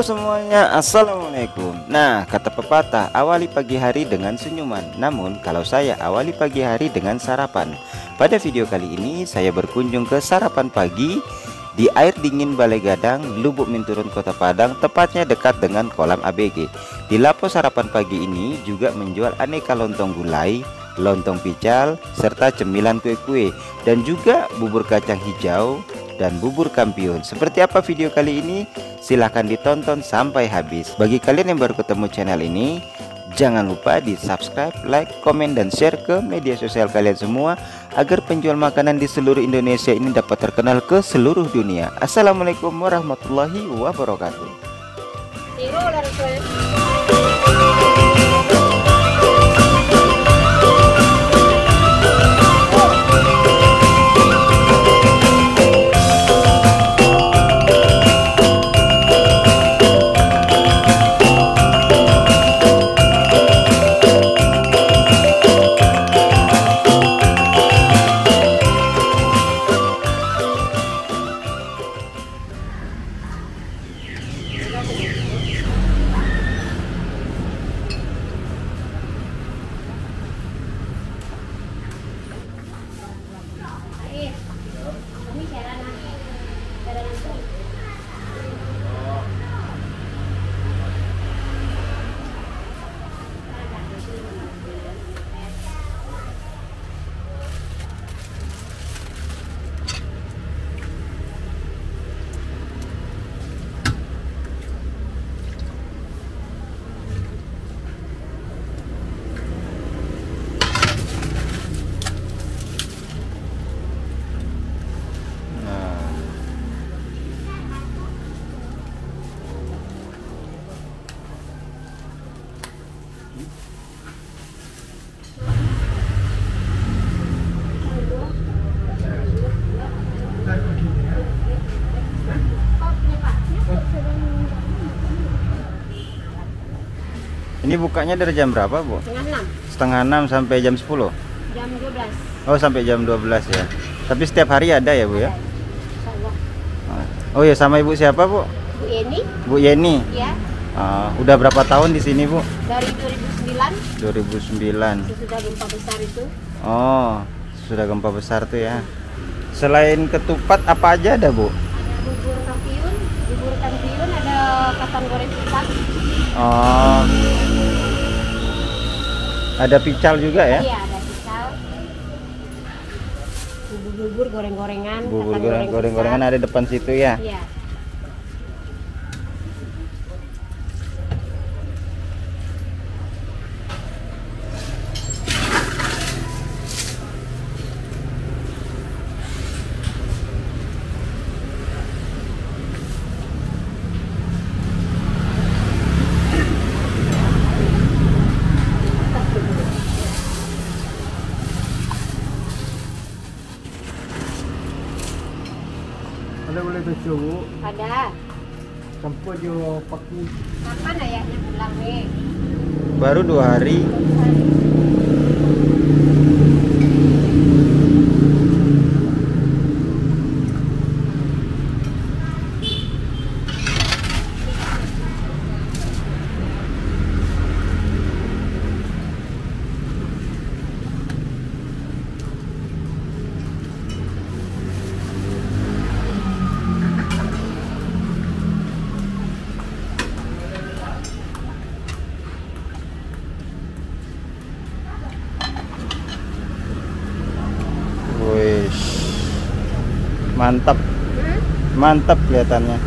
Halo semuanya, assalamualaikum. Nah, kata pepatah, awali pagi hari dengan senyuman. Namun, kalau saya awali pagi hari dengan sarapan. Pada video kali ini, saya berkunjung ke sarapan pagi di air dingin Balai Gadang, Lubuk Minturun, Kota Padang, tepatnya dekat dengan kolam ABG. Di lapo sarapan pagi ini juga menjual aneka lontong gulai, lontong pical, serta cemilan kue-kue, dan juga bubur kacang hijau dan bubur kampiun. Seperti apa video kali ini? Silahkan ditonton sampai habis. Bagi kalian yang baru ketemu channel ini, jangan lupa di subscribe, like, komen, dan share ke media sosial kalian semua agar penjual makanan di seluruh Indonesia ini dapat terkenal ke seluruh dunia. Assalamualaikum warahmatullahi wabarakatuh. Ini bukanya dari jam berapa, Bu? Setengah 6 sampai jam 10? Jam 12. Oh, sampai jam 12 ya. Tapi setiap hari ada ya, Bu ya? Insyaallah. Oh ya, sama Ibu siapa, Bu? Bu Yeni? Bu Yeni. Ya. Udah berapa tahun di sini, Bu? Dari 2009. 2009. Sudah gempa besar itu. Oh, sudah gempa besar tuh ya. Selain ketupat apa aja ada, Bu? Ada bubur kampiun, ada kacang goreng pisang. Oh. Ada pical juga ya? Iya, ada pisang. Bubur goreng-gorengan. Bubur goreng-gorengan ada depan situ ya? Iya. Ada boleh becu, Bu? Ada. Sampai jo pagi. Kapan ayahnya pulang nih? Baru 2 hari. Wih, mantap, mantap kelihatannya.